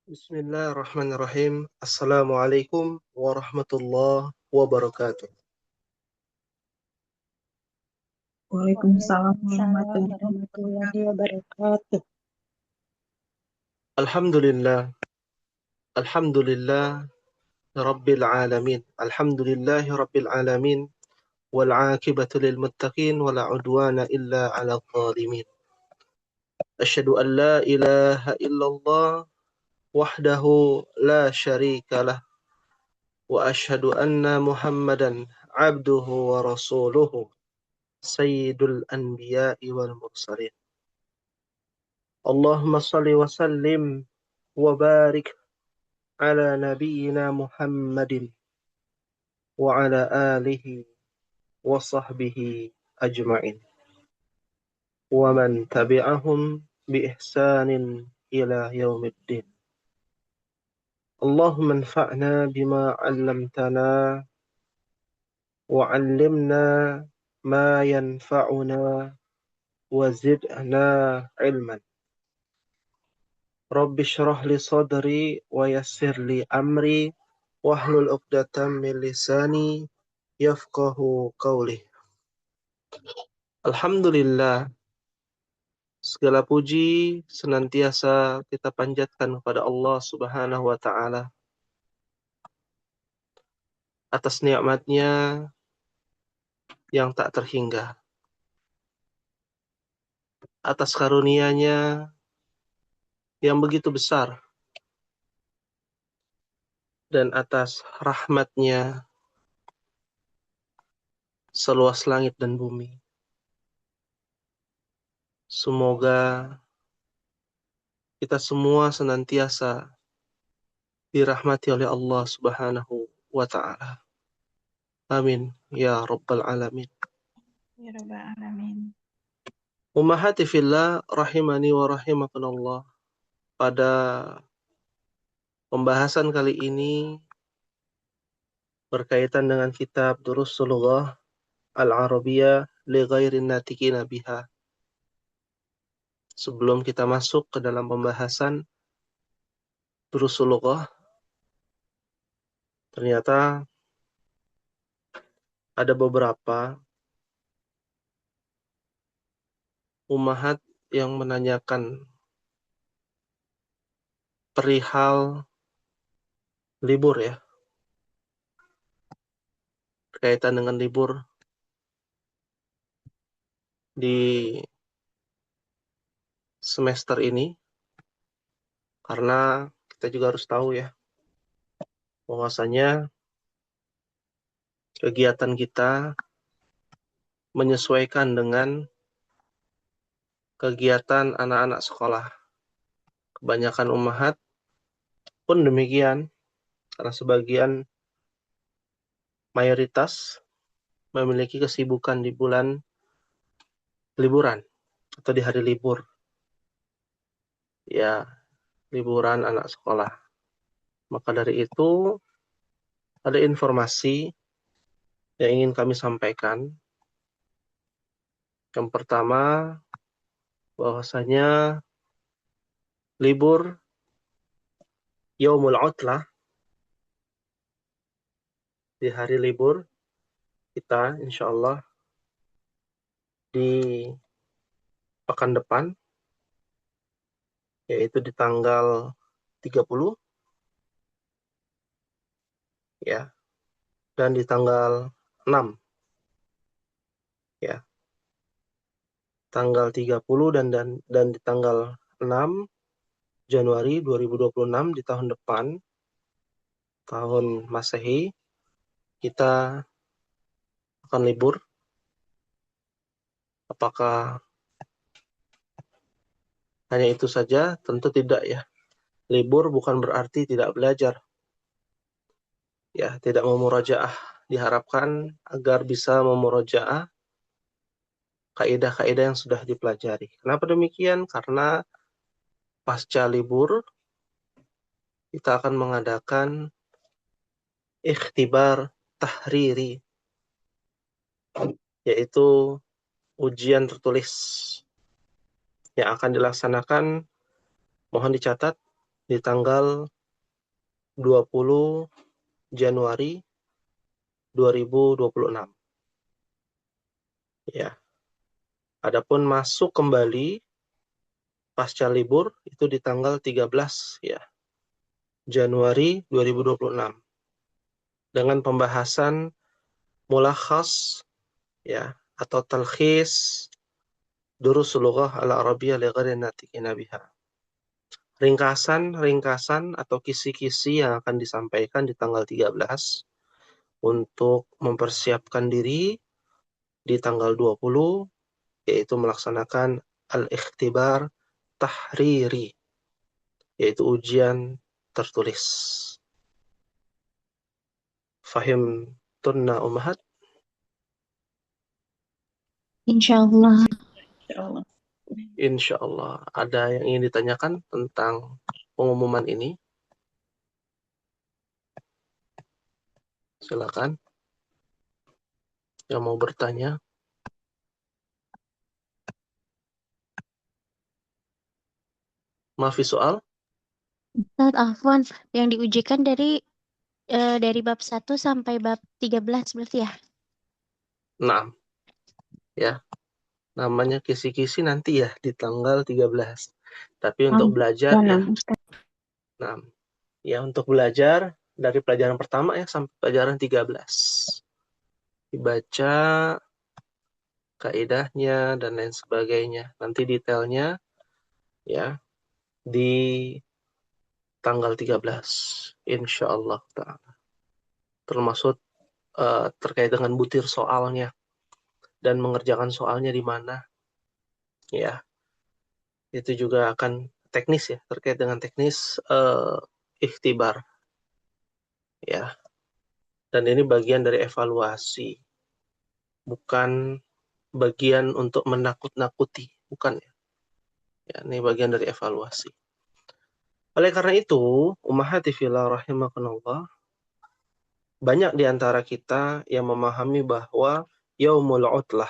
Bismillahirrahmanirrahim. Assalamualaikum warahmatullahi wabarakatuh. Waalaikumsalam Waalaikumsalam warahmatullahi warahmatullahi wabarakatuh. wabarakatuh. Alhamdulillah, alhamdulillah, rabbil alamin. Alhamdulillahi rabbil alamin. Wal aqibatu lil muttaqin wa la udwana illa 'alal zalimin. Asyhadu an la ilaha illallah wahdahu la syarika lah wa asyhadu anna Muhammadan 'abduhu wa rasuluhu sayyidul anbiya'i wal mursalin. Allahumma salli wa sallim wa barik ala nabiyyina Muhammadin wa ala alihi wa sahbihi ajma'in wa man tabi'ahum bi ihsanin ila yaumiddin. Allahumma anfa'na bima 'allamtana wa 'allimna ma yanfa'una wa zidna ilman. Rabbi shrah li sadri wa yassir li amri wahlul 'uqdatam min lisani yafqahu qawli. Alhamdulillah, segala puji senantiasa kita panjatkan kepada Allah Subhanahu wa taala atas nikmatnya yang tak terhingga, atas karunia-Nya yang begitu besar, dan atas rahmat-Nya seluas langit dan bumi. Semoga kita semua senantiasa dirahmati oleh Allah Subhanahu wa taala. Amin ya rabbal alamin. Ya Rabbal Alamin. Ummahati fillah rahimani wa rahimakumullah. Pada pembahasan kali ini berkaitan dengan kitab Durusul Lughah Al-Arabiyyah li ghairin natikina biha. Sebelum kita masuk ke dalam pembahasan Durusul Lughah, ternyata ada beberapa ummahat yang menanyakan perihal libur ya, berkaitan dengan libur di semester ini, karena kita juga harus tahu ya, bahwasanya kegiatan kita menyesuaikan dengan kegiatan anak-anak sekolah. Kebanyakan ummahat pun demikian, karena sebagian mayoritas memiliki kesibukan di bulan liburan atau di hari libur. Ya, liburan anak sekolah. Maka dari itu ada informasi yang ingin kami sampaikan. Yang pertama, bahwasanya libur Yaumul Utlah, di hari libur kita insya Allah di pekan depan, yaitu di tanggal 30 ya, dan di tanggal 6 ya. Tanggal 30 dan di tanggal 6 Januari 2026 di tahun depan, tahun Masehi, kita akan libur. Apakah hanya itu saja? Tentu tidak ya. Libur bukan berarti tidak belajar. Ya, tidak memurajaah. Diharapkan agar bisa memurajaah kaidah-kaidah yang sudah dipelajari. Kenapa demikian? Karena pasca libur kita akan mengadakan ikhtibar tahriri, yaitu ujian tertulis yang akan dilaksanakan, mohon dicatat, di tanggal 20 Januari 2026. Ya. Adapun masuk kembali pasca libur itu di tanggal 13 ya, Januari 2026 dengan pembahasan mulakhas ya atau talkhis durusul lughah al-arabiyyah li ghairi natiqina biha. Ringkasan atau kisi-kisi yang akan disampaikan di tanggal 13 untuk mempersiapkan diri di tanggal 20 yaitu melaksanakan al-ikhtibar tahriri yaitu ujian tertulis. Fahim tunna ummahat? Insyaallah. Insyaallah. Insyaallah. Ada yang ingin ditanyakan tentang pengumuman ini? Silakan. Yang mau bertanya? Maafi soal? Ustaz Afwan, yang diujikan dari bab 1 sampai bab 13 berarti ya? Nah, ya. Namanya kisi-kisi nanti ya di tanggal 13. Tapi untuk belajar ya. Nah, ya untuk belajar dari pelajaran pertama ya sampai pelajaran 13. Dibaca kaidahnya dan lain sebagainya. Nanti detailnya ya di tanggal 13 insyaallah ta'ala. Termasuk terkait dengan butir soalnya dan mengerjakan soalnya di mana ya. Itu juga akan teknis ya, terkait dengan teknis ikhtibar ya. Dan ini bagian dari evaluasi, bukan bagian untuk menakut-nakuti, bukan ya. Ya, ini bagian dari evaluasi. Oleh karena itu, ummahati fillah rahimakumullah, banyak di antara kita yang memahami bahwa yaumul utlah,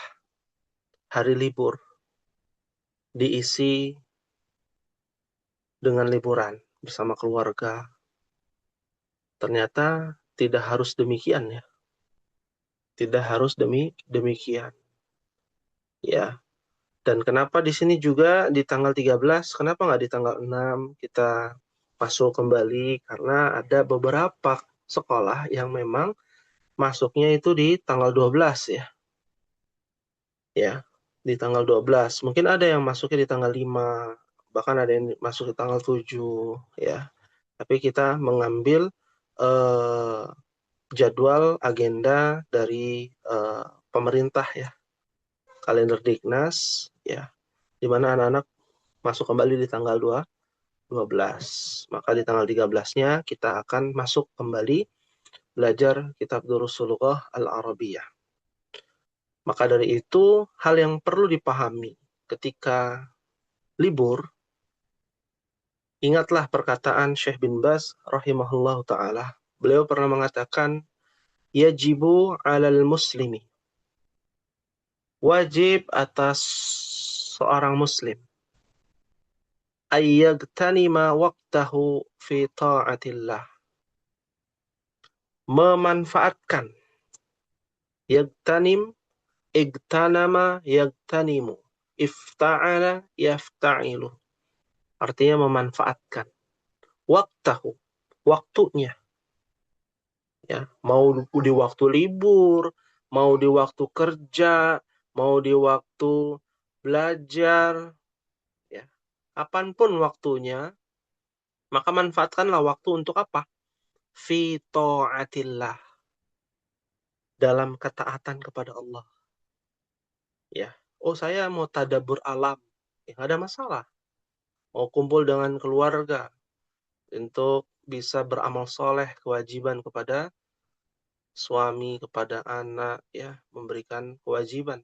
hari libur, diisi dengan liburan bersama keluarga. Ternyata tidak harus demikian ya. Tidak harus demikian. Ya. Dan kenapa di sini juga di tanggal 13, kenapa nggak di tanggal 6 kita masuk kembali? Karena ada beberapa sekolah yang memang masuknya itu di tanggal 12 ya. Ya, di tanggal 12. Mungkin ada yang masuknya di tanggal 5, bahkan ada yang masuk di tanggal 7 ya. Tapi kita mengambil jadwal agenda dari pemerintah ya. Kalender Dignas ya, di mana anak-anak masuk kembali di tanggal 12. Maka di tanggal 13-nya kita akan masuk kembali belajar kitab Durusul Lughah Al-Arabiyyah. Maka dari itu, hal yang perlu dipahami ketika libur, ingatlah perkataan Syekh bin Baz rahimahullahu ta'ala. Beliau pernah mengatakan, yajibu 'alal muslimi, wajib atas seorang muslim, ayyagtanima waqtahu fi ta'atillah, memanfaatkan, yagtanim, igtanama, yagtanimu, ifta'ala, yafta'ilu, artinya memanfaatkan, waqtahu, waktunya, ya, mau di waktu libur, mau di waktu kerja, mau di waktu belajar, ya, kapanpun waktunya, maka manfaatkanlah waktu untuk apa? Fi ta'atillah, dalam ketaatan kepada Allah. Ya, oh saya mau tadabbur alam, ya nggak ada masalah. Mau kumpul dengan keluarga untuk bisa beramal soleh, kewajiban kepada suami, kepada anak, ya, memberikan kewajiban,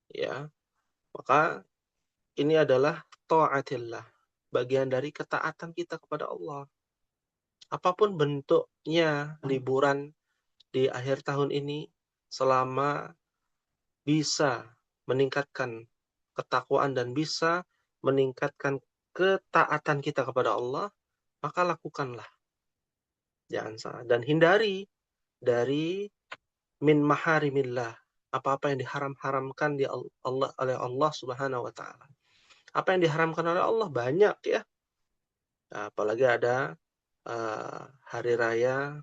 ya. Maka ini adalah ta'atillah, bagian dari ketaatan kita kepada Allah. Apapun bentuknya liburan di akhir tahun ini, selama bisa meningkatkan ketakwaan dan bisa meningkatkan ketaatan kita kepada Allah, maka lakukanlah. Jangan salah. Dan hindari dari min maharimillah, apa-apa yang diharam-haramkan oleh Allah Subhanahu wa taala. Apa yang diharamkan oleh Allah banyak ya. Apalagi ada hari raya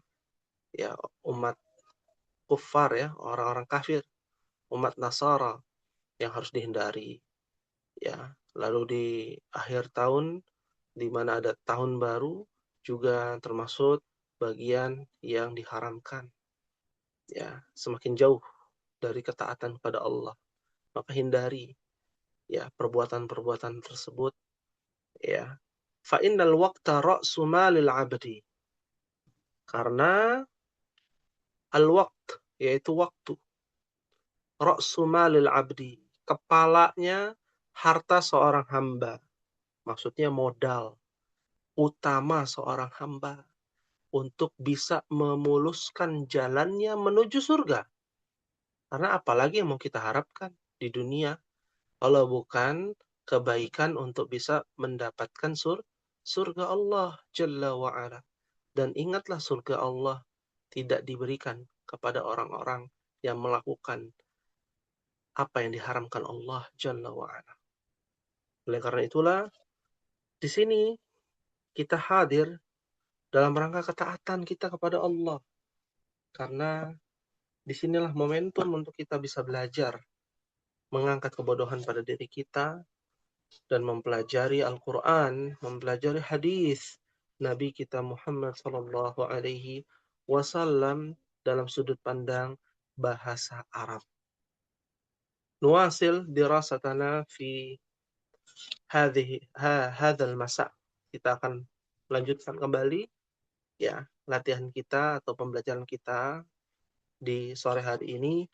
ya umat kufar ya, orang-orang kafir, umat Nasara yang harus dihindari ya. Lalu di akhir tahun di mana ada tahun baru juga termasuk bagian yang diharamkan. Ya, semakin jauh dari ketaatan kepada Allah, maka hindari ya perbuatan-perbuatan tersebut ya. Fa innal waqta ra'su malil 'abdi. Karena al-waqt yaitu waktu. Ra'su malil 'abdi, kepalanya harta seorang hamba. Maksudnya modal utama seorang hamba untuk bisa memuluskan jalannya menuju surga. Karena apalagi yang mau kita harapkan di dunia kalau bukan kebaikan untuk bisa mendapatkan surga Allah Jalla wa'ala. Dan ingatlah surga Allah tidak diberikan kepada orang-orang yang melakukan apa yang diharamkan Allah Jalla wa'ala. Oleh karena itulah, di sini kita hadir dalam rangka ketaatan kita kepada Allah. Karena disinilah momentum untuk kita bisa belajar mengangkat kebodohan pada diri kita dan mempelajari Al-Quran, mempelajari hadis Nabi kita Muhammad sallallahu alaihi wasallam dalam sudut pandang bahasa Arab. Nuwasil dirasatana fi hadzal masa. Kita akan lanjutkan kembali ya latihan kita atau pembelajaran kita di sore hari ini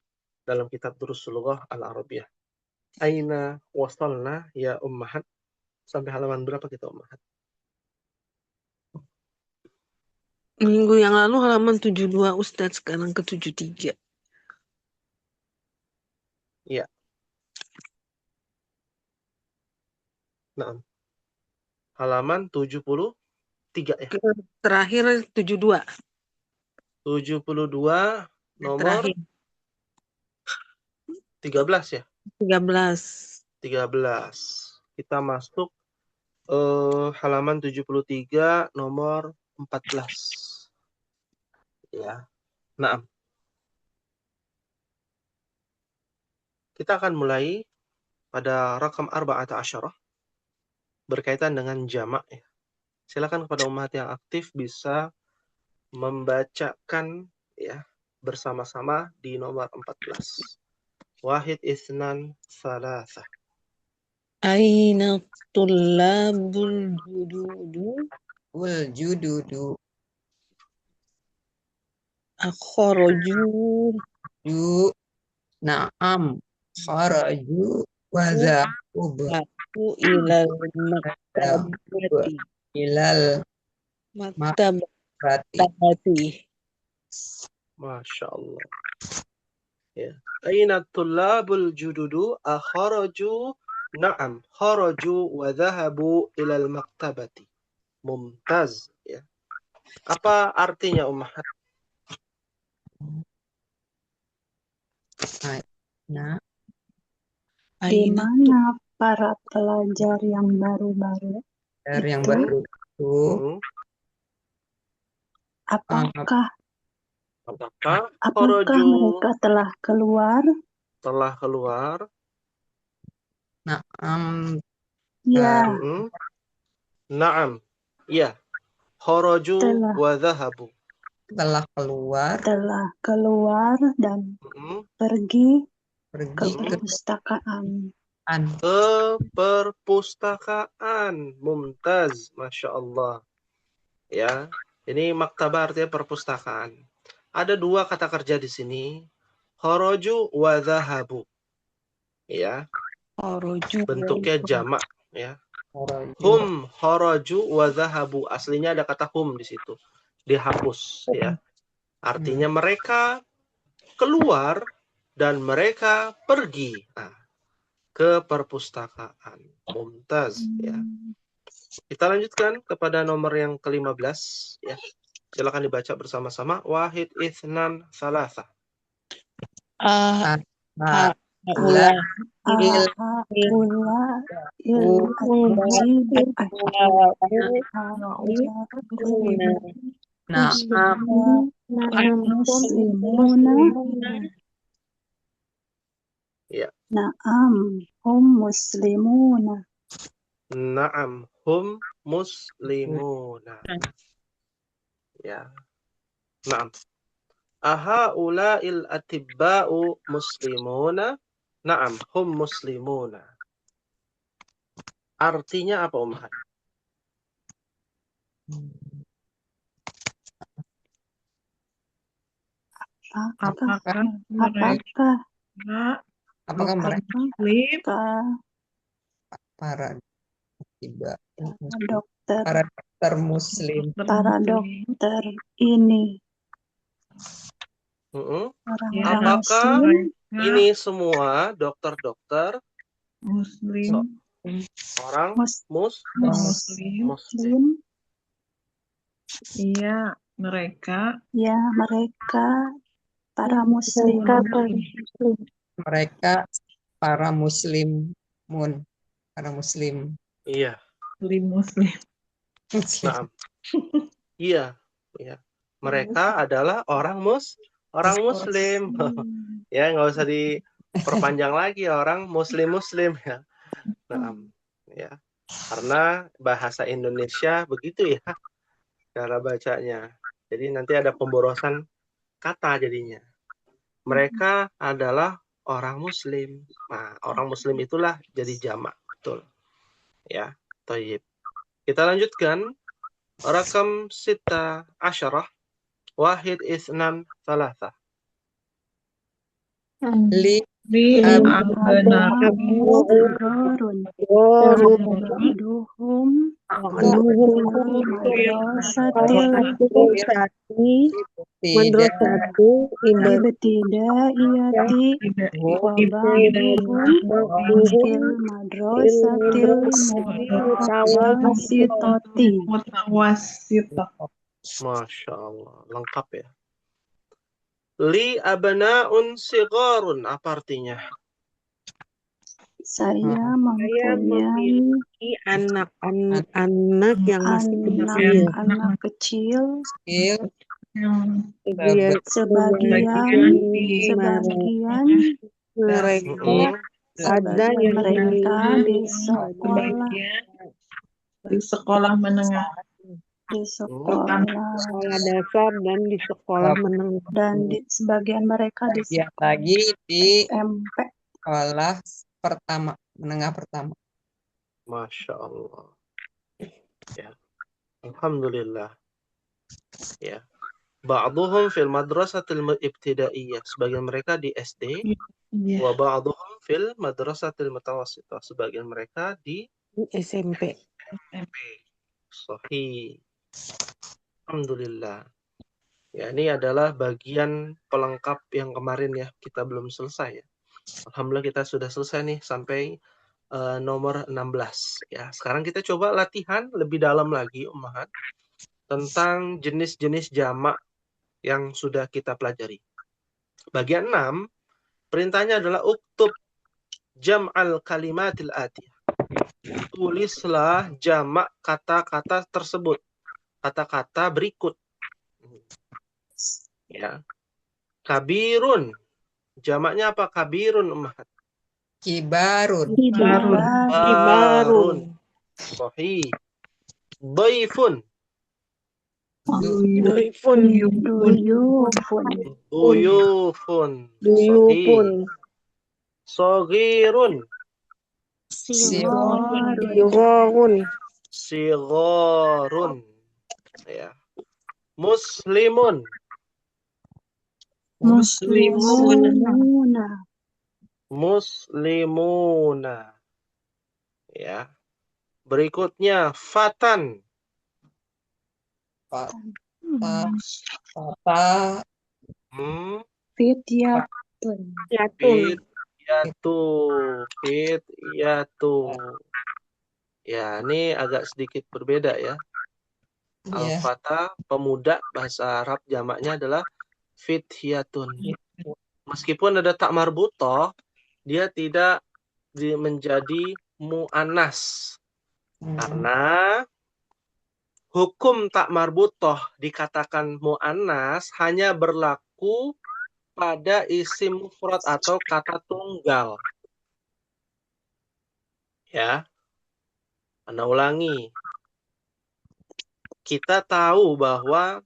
dalam kitab Durusul Lughah Al-Arabiyah. Aina wasalna ya ummahat? Sampai halaman berapa kita ummahat? Minggu yang lalu halaman 72 Ustadz, sekarang ke 73. Iya. Nah, halaman 73 ya. Terakhir 72. 72 nomor Terakhir 13 ya. 13. 13. Kita masuk halaman 73 nomor 14. Ya. Nah, kita akan mulai pada rakam 14 berkaitan dengan jamak ya. Silakan kepada umat yang aktif bisa membacakan ya bersama-sama di nomor 14. Wahid isnan salasa. Aina tullabul jududu wal jududu akhraju ju na'am kharaju wa zahabu aku ilal maktabati ilal maktabati. Masya Allah. Ya. Aina tullabul jududu akharaju na'am kharaju wa dhahabu ilal maktabati. Mumtaz ya. Apa artinya ummahat? Nah, Di mana para pelajar yang baru-baru yang itu, baru itu apakah kharaju mereka telah keluar? Telah keluar. na'am Ya, Na'am. Ya. Kharaju Telah. wa dhahabu. telah keluar dan pergi ke pergi ke perpustakaan. Ke perpustakaan. Mumtaz. Masya Allah. Ya. Ini maktabah artinya perpustakaan. Ada dua kata kerja di sini. Kharaju wa dhahabu. Ya. Bentuknya jamak ya. Hum kharaju wa dhahabu. Aslinya ada kata hum di situ. Dihapus ya. Artinya mereka keluar dan mereka pergi ke perpustakaan. Mumtaz ya. Kita lanjutkan kepada nomor yang ke-15 ya. Silakan dibaca bersama-sama. Wahid, itsnan, salasa. Haula Ulah il Ahaula il na'am muslimuna. Ya. Na'am hum muslimuna. Na'am hum muslimuna. Ya. Na'am. Ahaula'il atibba'u muslimuna? Na'am hum muslimuna. Artinya apa, Ummahat? Apakah mereka apakah para tiba dokter para dokter muslim ini orang Apakah muslim ini semua dokter-dokter Muslim, orang muslim, muslim? iya mereka Ya, mereka para muslim. mereka para muslimun para muslim Iya. muslim. Nah. Iya, iya. Mereka adalah orang muslim. Ya, nggak usah diperpanjang lagi orang muslim ya. Nah, ya. Karena bahasa Indonesia begitu ya cara bacanya. Jadi nanti ada pemborosan kata jadinya. Mereka adalah orang muslim. Nah, orang muslim itulah jadi jamak, betul. Ya, thayyib. Kita lanjutkan. Rakam 16. Wahid, itsnan, thalatha. li Masya Allah, lengkap ya. Li abna'un sigharun, apa artinya? Saya mempunyai anak-anak yang masih kecil. anak kecil. Sebagian mereka ada yang mereka di sekolah menengah, di sekolah dasar dan di sekolah menengah. dan sebagian mereka di lagi di SMP sekolah pertama menengah pertama. Masya Allah. Ya. Alhamdulillah. Ya. Ba'duhum fil madrasatil ibtidaiyah, sebagian mereka di SD. Wa ba'duhum fil madrasatil mutawassithah, sebagian mereka di SMP. Sahih. Alhamdulillah. Ya, ini adalah bagian pelengkap yang kemarin ya, kita belum selesai ya. Alhamdulillah kita sudah selesai nih sampai nomor 16 ya. Sekarang kita coba latihan lebih dalam lagi Ummahat tentang jenis-jenis jamak yang sudah kita pelajari. Bagian 6, perintahnya adalah uktub jam'al kalimatil atiyah. Tulislah jamak kata-kata tersebut. Kata-kata berikut. Ya. Kabirun. Jamaknya apa? Kabirun, Ummahat. Kibarun. Sahih. Dhaifun. Duyufun. Sahih. Saghirun. Sigharun. Ya. Muslimuna. Ya. Berikutnya fatan. Fityatu. Ya, ini agak sedikit berbeda ya. Ya. Al-fata, pemuda, bahasa Arab jamaknya adalah fityatun. Meskipun ada tak marbutoh, dia tidak menjadi mu'annas. Karena hukum tak marbutoh dikatakan mu'annas hanya berlaku pada isim mufrad atau kata tunggal. Ya, Anda ulangi. Kita tahu bahwa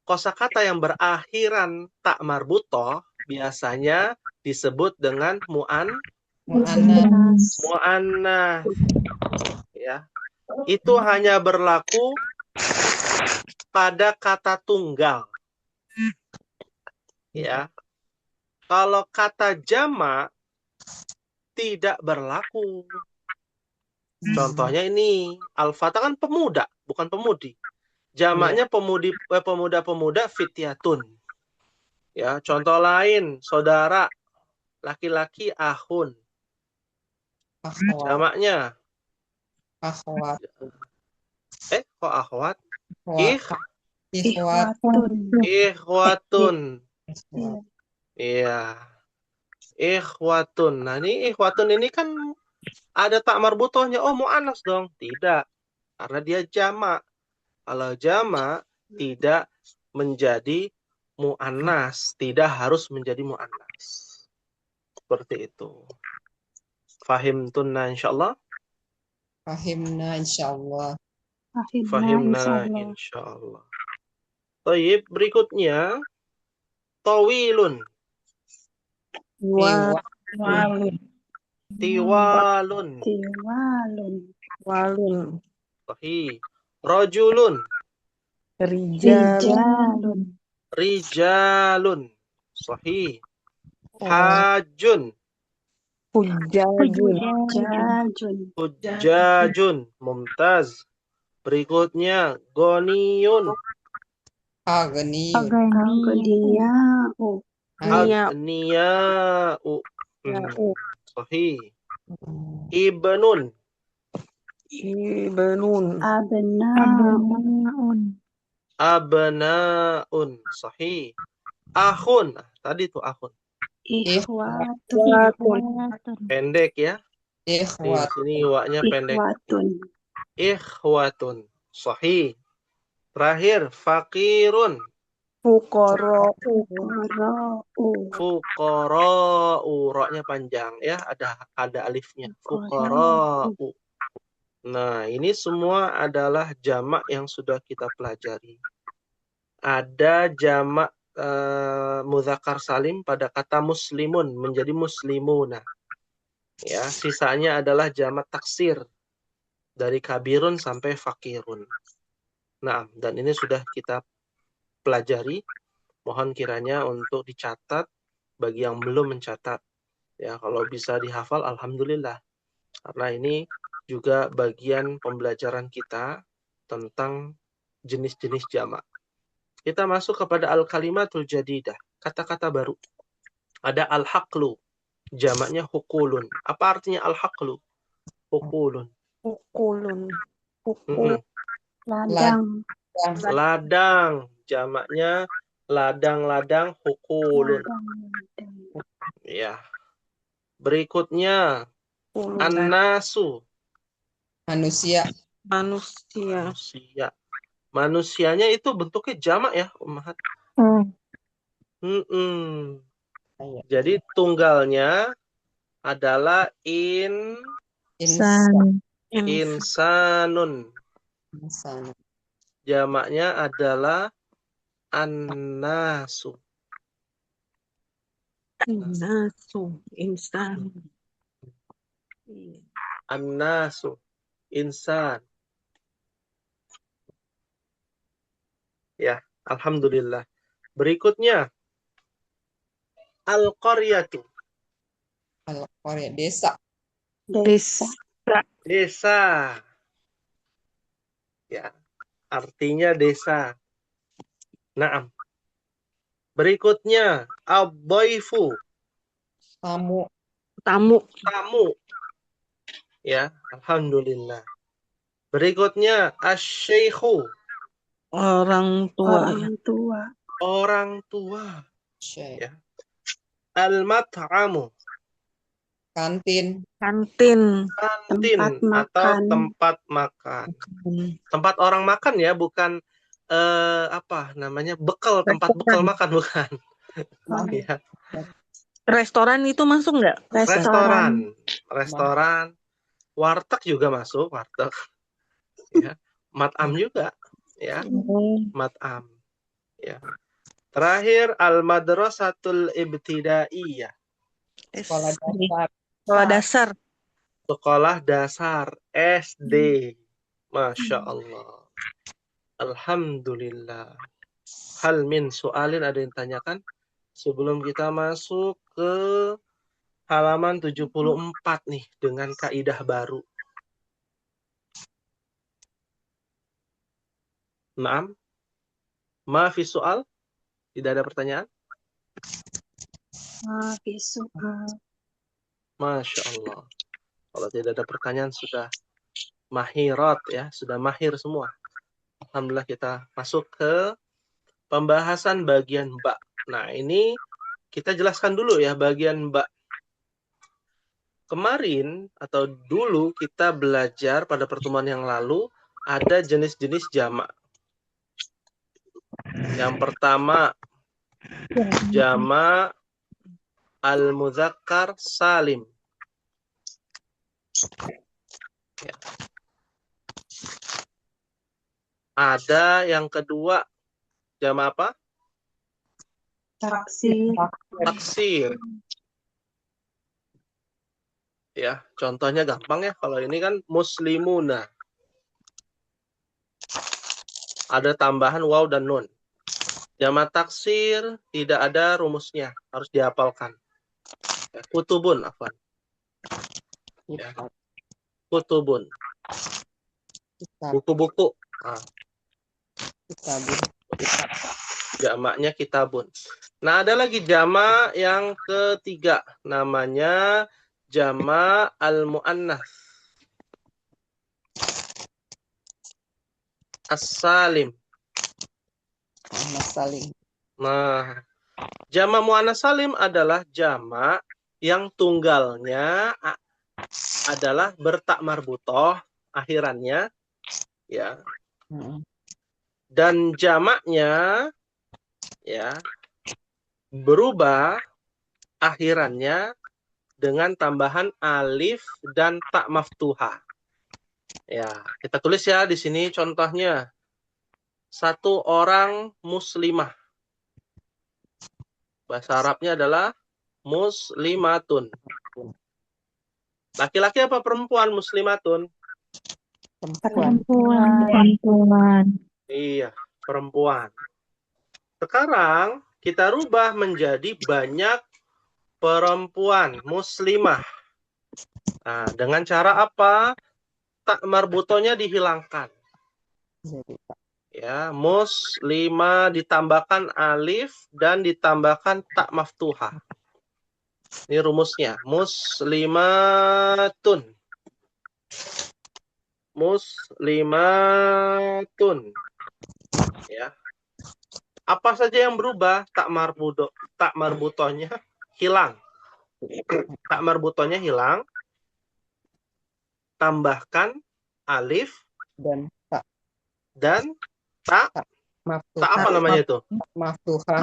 kosakata yang berakhiran tak marbutoh biasanya disebut dengan Mu'annas. mu'annas. Ya. Itu hanya berlaku pada kata tunggal. Ya. Kalau kata jamak tidak berlaku. Contohnya ini, al-fata kan pemuda, bukan pemudi. Jamaknya pemuda-pemuda fityatun. Ya, contoh lain, saudara laki-laki ahun. Akhwat. Jamaknya Akhwat. kok akhwat? Ikhwatun. Ikhwatun. Iya. Iya. Ikhwatun. Nah, ini ikhwatun ini kan ada tak marbutohnya. Oh, mu'annas dong. Tidak. Karena dia jamak. Kalau jamak tidak menjadi mu'annas. Tidak harus menjadi mu'annas. Seperti itu. Fahimtunna insyaallah? Fahimna insyaallah. Fahimna insyaallah. Baik, berikutnya tawilun. Walun. Tiwalun. Tiwalun. Walun. Sahih. Rajulun. Rijalun. Rijalun. Sahih. Hajun. Hujjajun. Hujajun. Hujjajun. Mumtaz. Berikutnya goniyun. Aghniyun. Aghniya'u. Aghniya'u. Sahih. Ibnun. Ibnun. Abna'un. Abna'un. Sahih. Akhun. Tadi tuh akhun. Ikhwatun. Pendek ya. Di Ikhwat. sini iwaknya pendek. Ikhwatun. Ikhwatun. Sahih. Terakhir, fakirun. Fuqara. Fuqara'u. Fuqara'u. Ra-nya panjang ya, ada alifnya. Fuqara'u. Nah, ini semua adalah jamak yang sudah kita pelajari. Ada jamak mudzakkar salim pada kata muslimun menjadi muslimuna. Ya, sisanya adalah jamak taksir dari kabirun sampai fakirun. Nah, dan ini sudah kita pelajari. Mohon kiranya untuk dicatat bagi yang belum mencatat. Ya, kalau bisa dihafal alhamdulillah. Karena ini juga bagian pembelajaran kita tentang jenis-jenis jamak. Kita masuk kepada al-kalimatul jadidah, kata-kata baru. Ada al-haqlu, jamaknya hukulun. Apa artinya al-haqlu? Hukulun. Hukulun. Ladang. Ladang, jamaknya ladang-ladang hukulun. Ya. Berikutnya an-nasu. Manusia. Manusianya itu bentuknya jamak ya, ummahat. Jadi tunggalnya adalah insanun. Jamaknya adalah an-nasu. Insan. An-nasu, insan. Ya, alhamdulillah. Berikutnya al-qaryatu. Al-qarya, desa. Desa. Ya, artinya desa. Naam. Berikutnya ad-dhaifu. Tamu. Tamu. Ya, alhamdulillah. Berikutnya asy-syaikhu, Orang tua ya. Orang tua. orang tua. Syekh. Ya. Al-mat'amu, Kantin. Kantin. kantin Tempat atau makan. tempat makan. Tempat orang makan ya, bukan apa namanya, bekal, tempat bekal Restoran. makan, bukan. Oh, Ya. Restoran itu masuk nggak? restoran. Restoran, warteg juga masuk, warteg. Ya. Mat'am juga, ya, mat'am. Ya. Terakhir al-madrasatul ibtidaiyah, Sekolah dasar. Sekolah dasar. sekolah dasar SD. Masya Allah. Alhamdulillah. Hal min soalin, ada yang tanyakan? Sebelum kita masuk ke halaman 74 nih dengan kaidah baru. Naam? Ma fi soal? Tidak ada pertanyaan? Visual. Masya Allah. Kalau tidak ada pertanyaan sudah mahirat ya, sudah mahir semua. Alhamdulillah, kita masuk ke pembahasan bagian ba. Nah, ini kita jelaskan dulu ya bagian ba. Kemarin atau dulu kita belajar pada pertemuan yang lalu ada jenis-jenis jamak. Yang pertama jamak al-mudzakkar salim. Ya. Ada yang kedua jamak apa? Taksir. Taksir. Ya, contohnya gampang ya. Kalau ini kan muslimuna. Ada tambahan waw dan nun. Jamak taksir tidak ada rumusnya, harus dihafalkan. Ya, kutubun, afwan. Ya. Kutubun. Kitab. Buku-buku. Nah, Kitabun. jamaknya kitabun. Nah, ada lagi jamak yang ketiga. Namanya jamak al-mu'annas. As-salim. Anak saling. Nah, jamak mu'annas salim adalah jamak yang tunggalnya adalah bertak marbutoh akhirannya, ya. Dan jamaknya ya berubah akhirannya dengan tambahan alif dan tak maftuha. Ya, kita tulis ya di sini contohnya. Satu orang muslimah. Bahasa Arabnya adalah muslimatun. Laki-laki apa perempuan muslimatun? Perempuan. Perempuan. Iya, perempuan. Sekarang kita rubah menjadi banyak perempuan muslimah. Nah, dengan cara apa? Tak marbutonya dihilangkan. Ya, muslimah ditambahkan alif dan ditambahkan tak maftuha. Ini rumusnya. Muslimatun. Muslimatun. Ya. Apa saja yang berubah? Tak marbutonya hilang. Tak marbutonya hilang. Tambahkan alif Dan tak. dan tak. Maftuha. Tak apa namanya itu? Maftuha.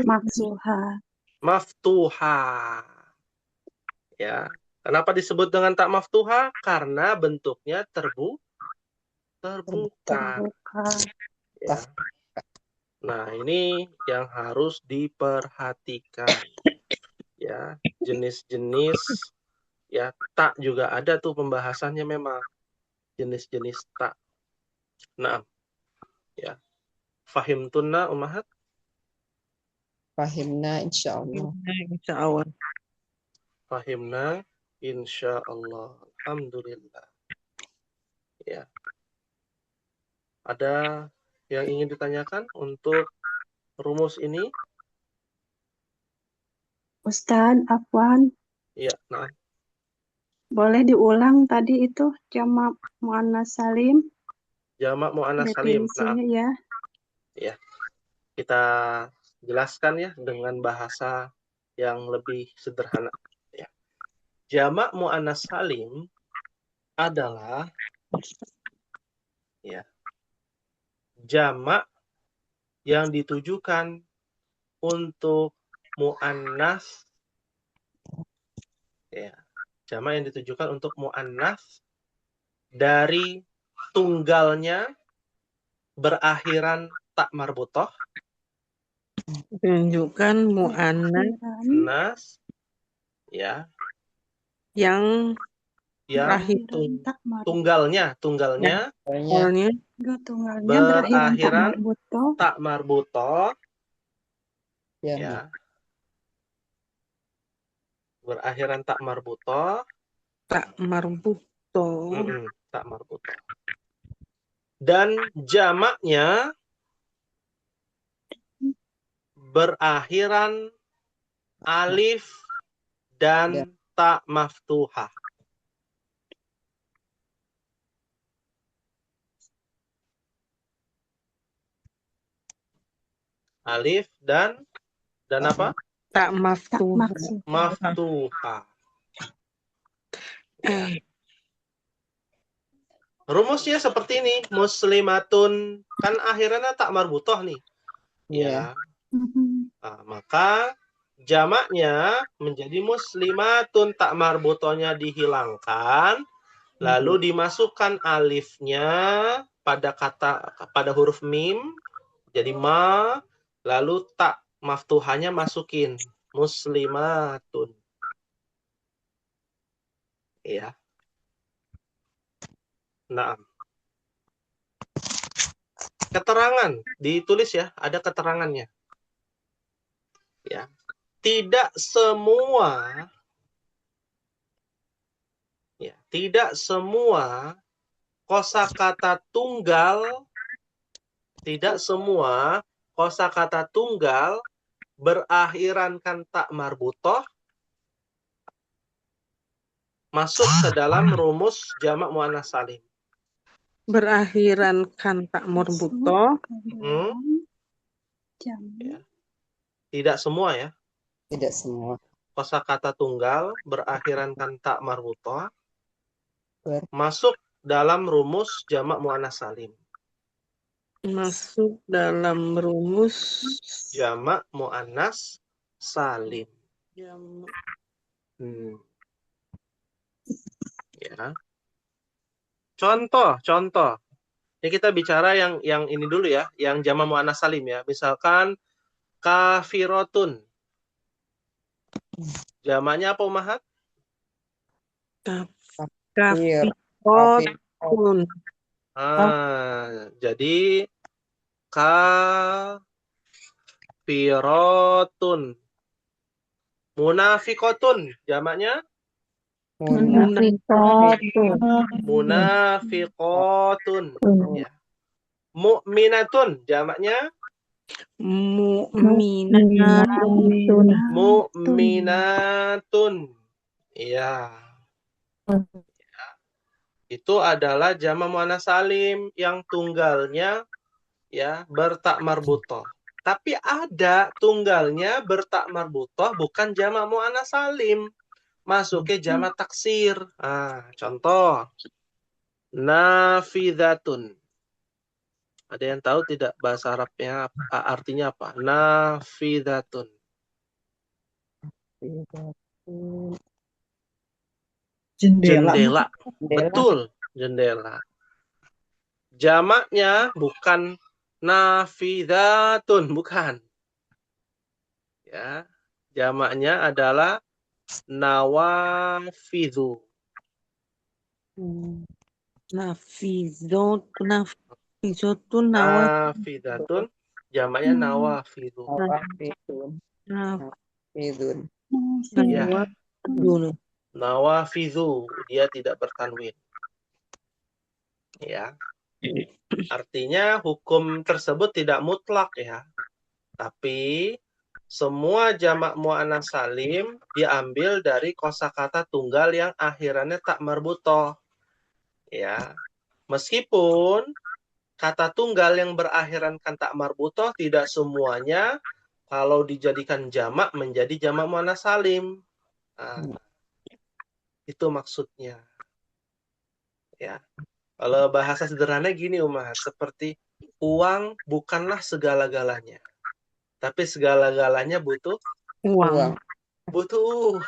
Maksuha. Maftuha. Ya. Kenapa disebut dengan tak maftuha? Karena bentuknya terbuka. Terbuka. Ya. Nah, ini yang harus diperhatikan. Ya, jenis-jenis ya tak juga ada tuh pembahasannya memang. Jenis-jenis tak. Nah, ya. Fahimtunna ummahat? Fahimna insyaallah. Insya Allah. Fahimna insyaallah. Alhamdulillah. Ya. Ada yang ingin ditanyakan untuk rumus ini? Ustaz, Afwan, Iya, nah. Boleh diulang tadi itu jamak muannas salim Jamak muannas salim. Nah, definisinya ya. ya. Kita jelaskan ya dengan bahasa yang lebih sederhana. Ya. Jamak muannas salim adalah ya, jamak yang ditujukan untuk muannas, ya, jamak yang ditujukan untuk muannas dari tunggalnya berakhiran tak marbutoh, Tunjukkan mu'annas Akhiran nas, ya, yang yang terakhir. akhiran tak marbutoh. tunggalnya Pokoknya Soalnya Tunggalnya berakhiran tak berakhiran marbutoh. tak marbutoh, yang ya, berakhiran tak marbutoh, tak marbuto. tak marbutoh. Dan jamaknya berakhiran alif dan tak maftuhah. Alif dan apa? Tak Tak maftuh. maksud. Maftuhah. Ya. Eh, Rumusnya seperti ini, muslimatun, kan akhirnya tak marbutoh nih. Ya. Nah, maka jamaknya menjadi muslimatun, tak marbutohnya dihilangkan, lalu dimasukkan alifnya pada huruf mim, jadi ma, lalu tak maftuhanya masukin muslimatun. Ya. Nah, keterangan ditulis ya, ada keterangannya. Ya. Tidak semua kosakata tunggal, berakhirankan tak marbutoh masuk ke dalam rumus jamak muannas salim. berakhiran kan tak marbuto. Ya. Tidak semua ya. tidak semua Kosakata tunggal berakhirankan tak marbutoh Ber- masuk dalam rumus jamak muannas salim. Masuk dalam rumus Jamak muannas salim. jamak. Ya. Contoh. Ini kita bicara yang ini dulu ya, yang jamak muannas salim ya. Misalkan kafirotun. Jamaknya apa, Umahat? kafir Kafirotun. Jadi kafirotun. Munafikotun. Jamaknya munafiqotun. Ya. Mu'minatun. Jamaknya mu'minatun. Iya. Itu adalah jamak muannas salim yang tunggalnya ya bertak marbutoh. Tapi ada tunggalnya bertak marbutoh bukan jamak muannas salim. Masuknya jamak taksir. Contoh. Nafidatun. Ada yang tahu tidak bahasa Arabnya artinya apa? Nafidatun. Jendela. Betul, jendela. Jamaknya bukan nafidatun, bukan. Ya. Jamaknya adalah nawafidhu. Nafidatun jamaknya nawafidhu. Ya. Nawafidhu, dia tidak bertanwin. Ya. Artinya hukum tersebut tidak mutlak ya. Tapi semua jamak muannats salim diambil dari kosakata tunggal yang akhirannya tak marbutoh. Ya, meskipun kata tunggal yang berakhirankan tak marbutoh tidak semuanya kalau dijadikan jamak menjadi jamak muannats salim. Nah, itu maksudnya. Ya. Kalau bahasa sederhana gini Umar, seperti uang bukanlah segala-galanya. Tapi segala-galanya butuh Uang. uang.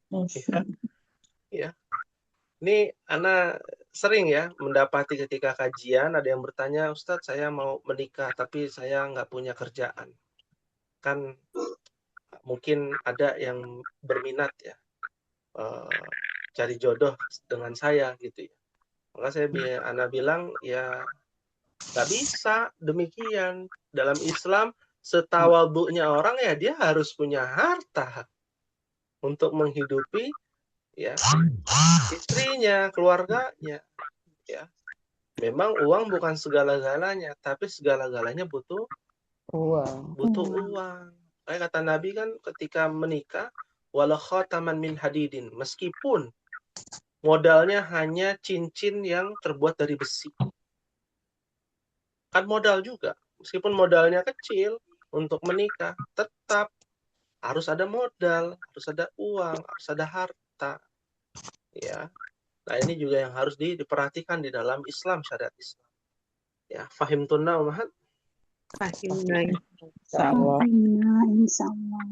Ustaz. Ya. Ini Ana sering ya mendapati ketika kajian ada yang bertanya, Ustadz saya mau menikah tapi saya nggak punya kerjaan. Kan mungkin ada yang berminat ya cari jodoh dengan saya gitu ya. Maka Ana bilang ya nggak bisa demikian. Dalam Islam setawadunya orang ya dia harus punya harta untuk menghidupi ya istrinya, keluarganya. Ya. Memang uang bukan segala-galanya, tapi segala-galanya butuh Uang. uang. Kayak kata Nabi kan ketika menikah, wala khataman min hadidin, meskipun modalnya hanya cincin yang terbuat dari besi. Kan modal juga. Meskipun modalnya kecil untuk menikah, tetap harus ada modal, harus ada uang, harus ada harta. Ya. Nah, ini juga yang harus diperhatikan di dalam Islam, syariat Islam. Ya, fahim tunna umahat. Fahimna. Insyaallah. Insyaallah.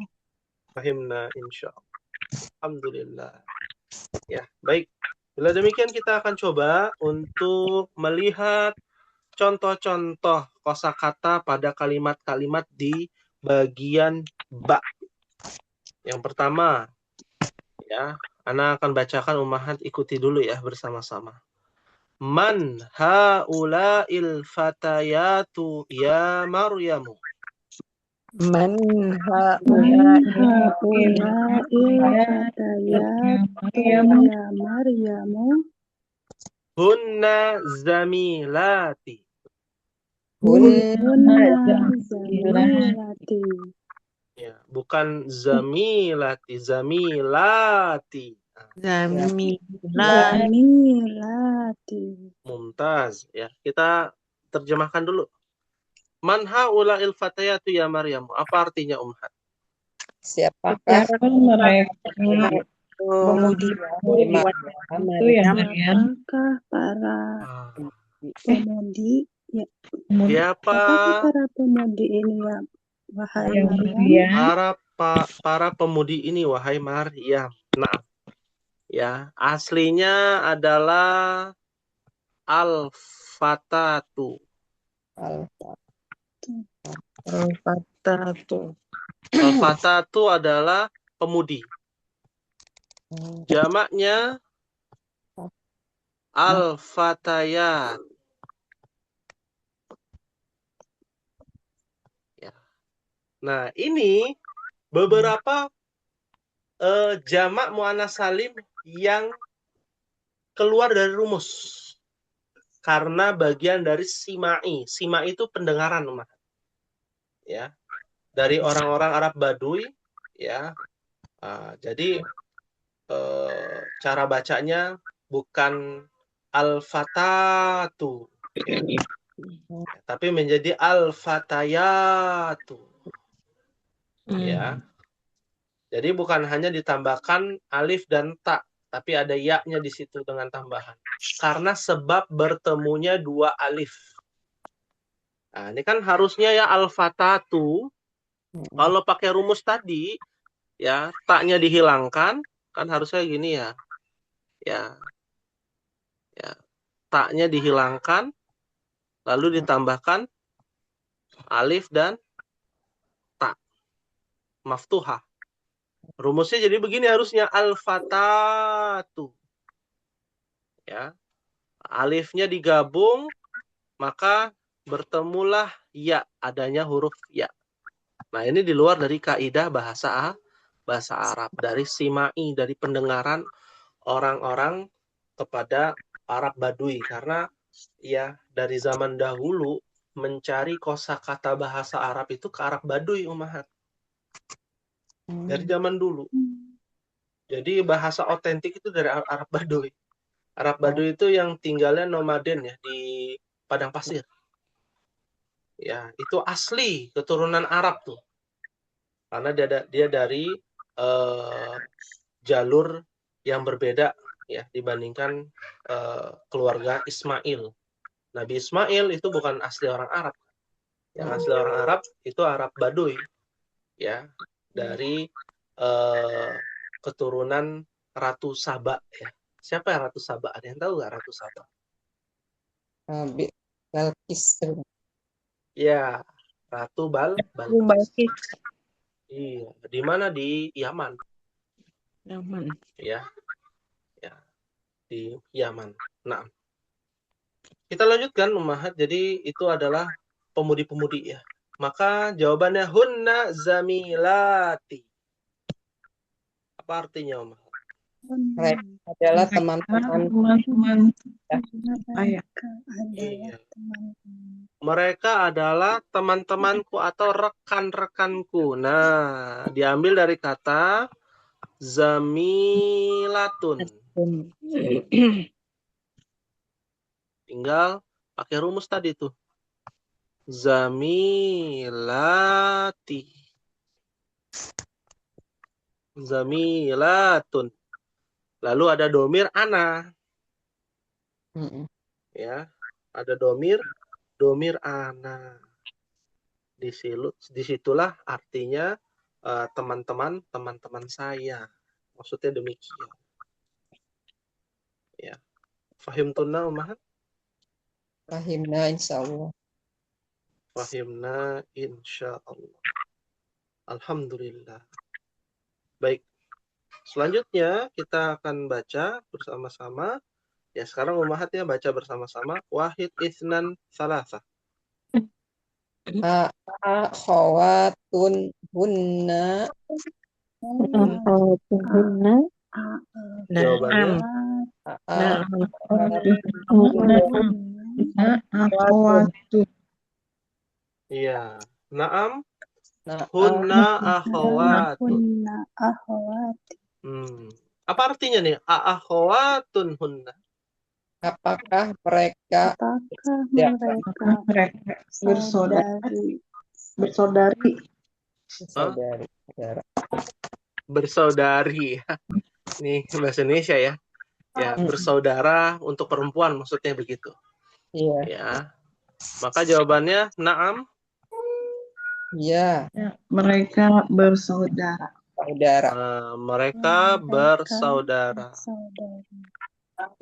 Fahimna insyaallah. Alhamdulillah. Ya, baik. Bila demikian kita akan coba untuk melihat contoh-contoh kosakata pada kalimat-kalimat di bagian ba. Yang pertama, ya, Ana akan bacakan Ummahat, ikuti dulu ya bersama-sama. Man haula'il fatayatu ya Maryamu. Man Man haula'il haula'il fatayat ya Maryamu Hunna zamilati. hunna zamilati. Ya, bukan zamilati, zamilati. Zamilati. Zamilati. Mumtaz. Ya, kita terjemahkan dulu. Man haula'il fatayatu ya Maryam. Apa artinya Umhat? Siapakah Siapa mereka Pemudi itu ya Maryam? Siapakah para pemudi ya? Siapa Apakah para pemudi ini ya wahai Yang Maryam? Maryam. para pemudi ini wahai Maryam. Nah, ya, aslinya adalah al-fatatu. Al-Fatatu. Al-fatatu adalah pemudi. Jamaknya al-fatayat. Ya. Nah, ini beberapa jamak muannats salim yang keluar dari rumus. Karena bagian dari simai. Simai itu pendengaran, Umar. Ya. Dari orang-orang Arab Baduy, ya. Jadi cara bacanya bukan al-fatatu, ya. Tapi menjadi al-fatayatu. Ya. Jadi bukan hanya ditambahkan alif dan ta, tapi ada ya-nya di situ dengan tambahan. Karena sebab bertemunya dua alif. Nah, ini kan harusnya ya al-fatatu. Kalau pakai rumus tadi, ya, ta-nya dihilangkan, kan harusnya gini ya. Ya. Ta-nya dihilangkan, lalu ditambahkan alif dan ta. Maftuhah. Rumusnya jadi begini harusnya al-fatatu. Ya. Alifnya digabung, maka bertemulah ya, adanya huruf ya. Nah, ini di luar dari kaidah bahasa Arab, dari simai, dari pendengaran orang-orang kepada Arab Baduy, karena ya dari zaman dahulu mencari kosakata bahasa Arab itu ke Arab Baduy, Ummahat. Dari zaman dulu. Jadi bahasa otentik itu dari Arab Baduy. Arab Baduy itu yang tinggalnya nomaden ya di padang pasir. Ya, itu asli keturunan Arab tuh. Karena dia dari jalur yang berbeda ya dibandingkan keluarga Ismail. Nabi Ismail itu bukan asli orang Arab. Yang asli orang Arab itu Arab Baduy ya, dari keturunan Ratu Saba ya. Siapa ya Ratu Saba? Ada yang tahu nggak Ratu Saba? Balkis. Ya, Ratu Balkis. Iya, di mana? Di Yaman. Yaman. Ya, di Yaman. Nah, kita lanjutkan Ummahat. Jadi itu adalah pemudi-pemudi ya. Maka jawabannya hunna zamilati. Apa artinya Ummahat? Mereka adalah teman-teman. Teman-teman saya. Iya. Mereka adalah teman-temanku atau rekan-rekanku. Nah, diambil dari kata zamilatun. Tinggal pakai rumus tadi tuh. Zamilati. Zamilatun. Lalu ada domir ana. Ya, ada domir ana. Disitulah artinya teman-teman saya. Maksudnya demikian. Ya. Fahimtunna Ummahat? Fahimna insyaallah. Fahimna insyaallah. Alhamdulillah. Baik. Selanjutnya kita akan baca bersama-sama. Ya, sekarang Ummahat ya baca bersama-sama. Wahid isnan salasa. Akhawatun hunna. Jawabannya iya. Naam. Hunna akhawatun. Apa artinya nih? Akhawatun hunna. Apakah mereka bersaudari? Bersaudari. Nih bahasa Indonesia ya. Ya, bersaudara untuk perempuan maksudnya begitu. Iya. Ya. Maka jawabannya naam. Iya. Mereka bersaudara. Mereka bersaudara.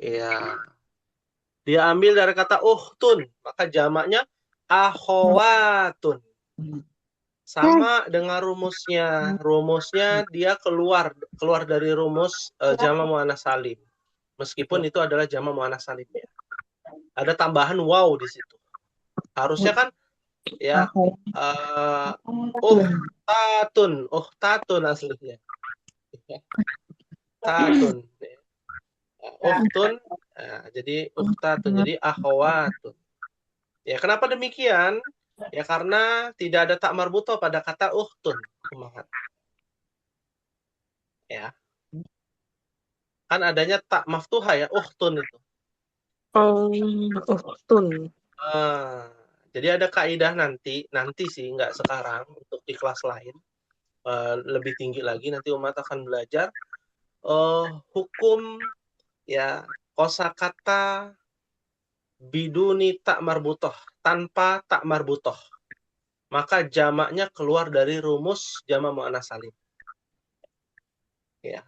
Ya. Dia ambil dari kata uhtun, maka jamaknya akhawatun. Sama dengan rumusnya. Rumusnya dia keluar dari rumus jamak muannats salim. Meskipun itu adalah jamak muannats salim ya. Ada tambahan waw di situ. Harusnya kan ya uhtatun aslinya. Tatun. Uhtun. Nah, jadi uhtatun, jadi akhawatun. Ya, kenapa demikian? Ya karena tidak ada tak marbutoh pada kata uhtun. Ya. Kan adanya tak maftuha ya, uhtun itu. Uhtun. Jadi ada kaidah nanti sih, nggak sekarang, untuk di kelas lain. Lebih tinggi lagi, nanti umat akan belajar hukum ya kosakata biduni tak marbutoh, tanpa tak marbutoh. Maka jamaknya keluar dari rumus jamak muannats salim. Ya.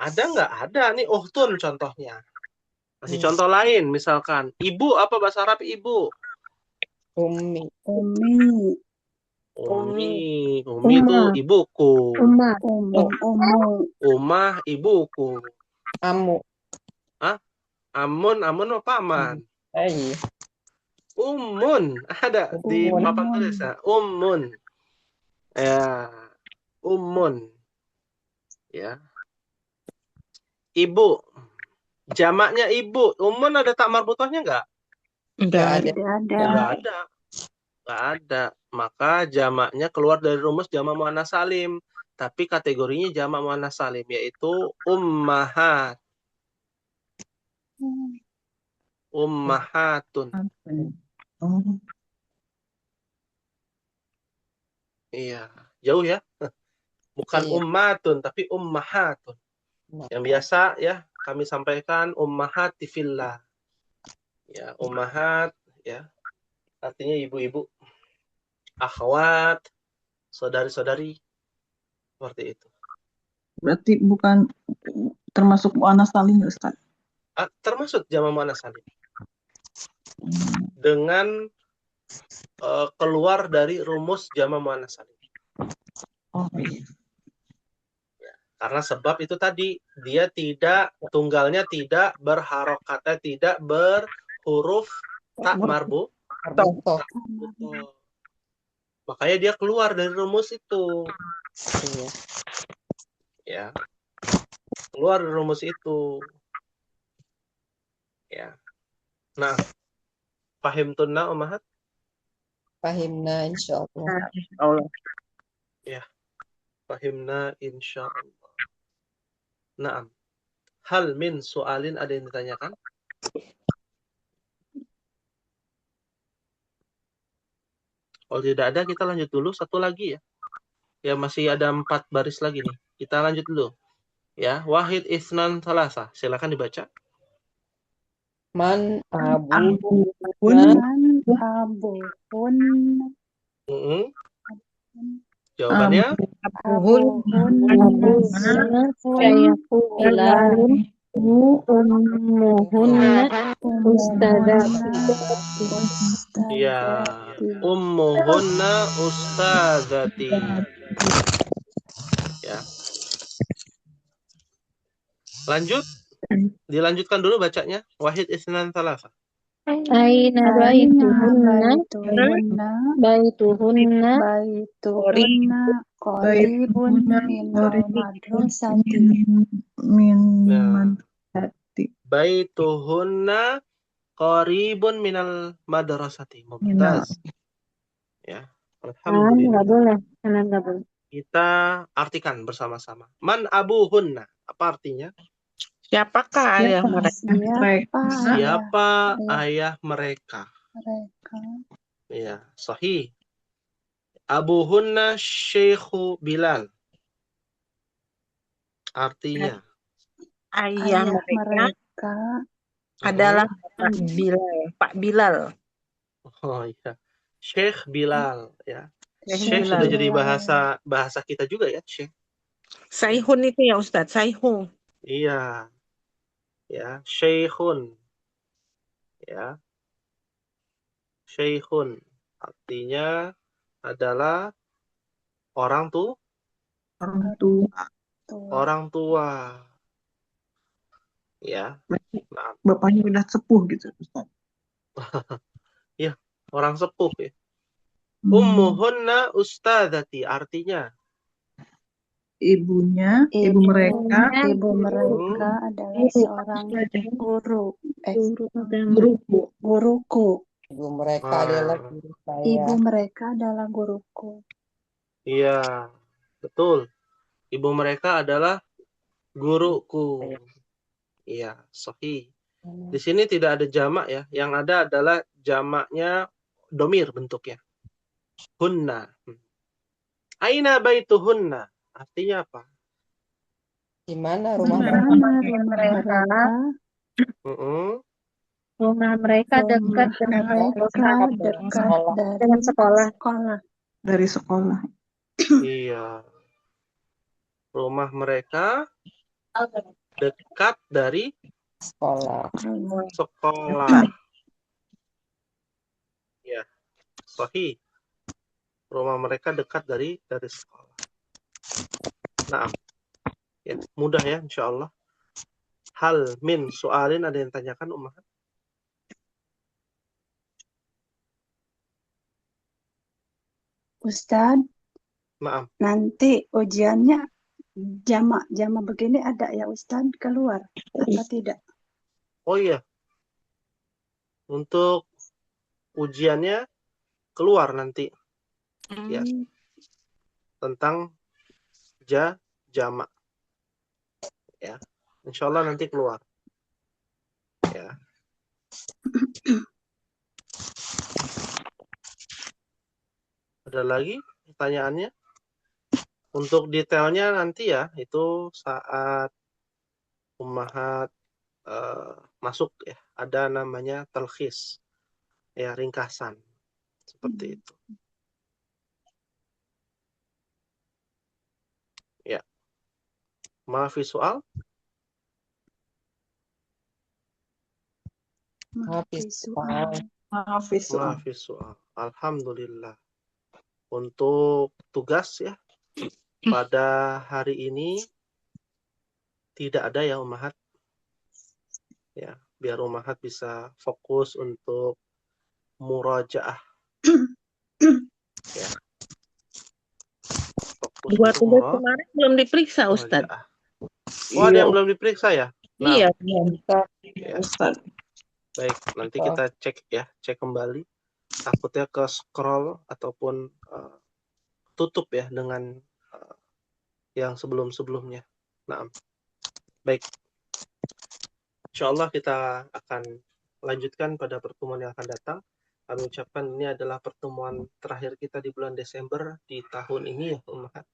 Ada nggak? Ada nih uhtun contohnya. Kasih contoh lain, misalkan ibu, apa bahasa Arab ibu? Ummi. Ummi itu ibuku. Ummah ibuku. Amu. Amun apa paman? Iya. Ummun ada di papan tulis ya. Ummun. Ya. Ummun. Ya. Ibu. Jamaknya ibu. Ummun ada tak marbutohnya enggak? Enggak ada. Tidak ada. Nggak ada. Nggak ada. Maka jamaknya keluar dari rumus jamak muannats salim. Tapi kategorinya jamak muannats salim, yaitu ummahat. Ummahatun. Oh, Iya. Jauh ya. Bukan Iya. ummatun, tapi ummahatun. Nah, Yang biasa ya kami sampaikan ummahati fillah. Ya, ummahat ya. Artinya ibu-ibu, akhwat, saudari-saudari, seperti itu. berarti bukan termasuk muannats salim ya Ustaz? Termasuk jamak muannats salim. Dengan keluar dari rumus jamak muannats salim. Oh iya. Karena sebab itu tadi, dia tidak, tunggalnya tidak berharokatnya, tidak berhuruf tak marbu. Toh. Makanya dia keluar dari rumus itu. Iya. Ya. Keluar dari rumus itu. Ya. Nah, pahim tunna ummahat? Fahimna insyaallah. Allah. Ya. Fahimna insyaallah. Naam. Hal min soalin, ada yang ditanyakan? Kalau tidak ada, kita lanjut dulu. Satu lagi ya. Ya, masih ada 4 baris lagi nih. Kita lanjut dulu. Ya, wahid isnan salasa. Silakan dibaca. Man Abun Man abuhun Jawabannya? abuhunna Sayyidulan ummuhunna ustadzati. Ya, ummuhunna ustadzati. Ya. Lanjut. Dilanjutkan dulu bacanya. Wahid isnan salasa. Aina baituhunna baituhunna qaribun minal madrasati. min Nah. madrasati. Baituhunna qaribun minal madrasati. Mumtaz. Ya. Alhamdulillah. Nggak boleh. Nggak boleh. Kita artikan bersama-sama. Man abuhunna. Apa artinya? Siapakah ayah mereka? Siapa ayah mereka? Mereka. Ya, sahih. Abuhunna Syekhu Bilal. Artinya? Ayah mereka adalah Pak Bilal. Oh iya. Syekh Bilal ya. Syekh Syekh sudah Bilal. jadi bahasa kita juga ya, Syekh. Saihun itu ya Ustadz, Saihun. Iya. Ya, Syekhun. Ya. Syekhun artinya adalah orang tua. Ya. Nah, Bapaknya udah sepuh gitu Ustaz. ya, orang sepuh ya. Ummuhunna ustadzati artinya Ibu mereka adalah seorang guruku. Ibu mereka adalah guru saya. Ibu mereka adalah guruku. Iya, betul. Ibu mereka adalah guruku. Iya, sahih. Di sini tidak ada jamak ya. Yang ada adalah jamaknya domir bentuknya. Hunna. Aina baituhunna. Artinya apa? Di mana rumah mereka? Rumah mereka dekat dengan sekolah. Dari sekolah. Iya. Rumah mereka dekat dari sekolah. Ya, sahih. Rumah mereka dekat dari sekolah. Nah, ya, mudah ya, insyaallah. Hal min soalin, ada yang tanyakan Ummahat? Ustaz, Maaf. nanti ujiannya jamak begini ada ya Ustaz keluar apa tidak? Oh iya. Untuk ujiannya keluar nanti ya tentang jamak ya. Insya Allah nanti keluar ya. Ada lagi pertanyaannya? Untuk detailnya nanti ya, itu saat ummahat masuk ya, ada namanya talkhis ya, ringkasan seperti itu ya. Maafi soal? Maafi soal. Alhamdulillah. Untuk tugas ya, pada hari ini tidak ada ya ummahat ya, biar ummahat bisa fokus untuk murajaah ya. Fokus Dua untuk tugas kemarin belum diperiksa, Ustadz. murajaah. Oh, ada yang belum diperiksa ya? Iya, Ya. Ustaz. Baik, nanti kita cek kembali. Takutnya ke scroll ataupun tutup ya dengan yang sebelum-sebelumnya. Nah, baik. Insyaallah kita akan lanjutkan pada pertemuan yang akan datang. Kami ucapkan ini adalah pertemuan terakhir kita di bulan Desember di tahun ini ya, ummahat.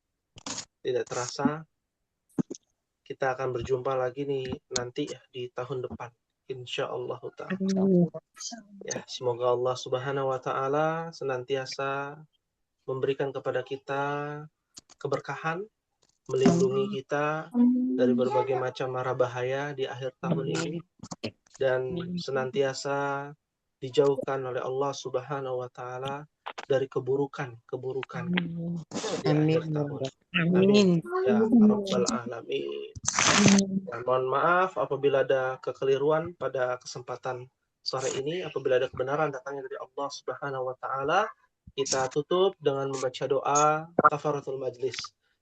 Tidak terasa kita akan berjumpa lagi nih nanti ya di tahun depan. Insyaallah ta'ala. Ya, semoga Allah Subhanahu wa taala senantiasa memberikan kepada kita keberkahan, melindungi kita dari berbagai macam mara bahaya di akhir tahun ini, dan senantiasa dijauhkan oleh Allah Subhanahu wa taala dari keburukan di akhir tahun. Amin ya rabbal alamin. Dan mohon maaf apabila ada kekeliruan pada kesempatan sore ini. Apabila ada kebenaran datangnya dari Allah Subhanahu wa taala, kita tutup dengan membaca doa kafaratul majlis.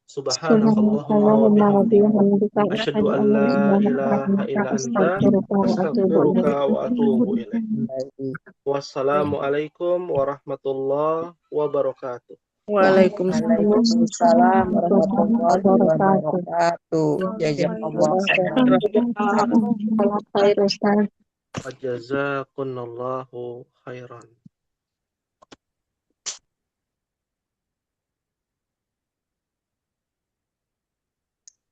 Subhanakallahumma wa bihamdika asyhadu an la ilaha illa anta astaghfiruka wa atubu ilaik. Wassalamualaikum warahmatullahi wabarakatuh. Waalaikumsalam warahmatullahi wabarakatuh. Jazakallah khairan. Jazakumullahu khairan.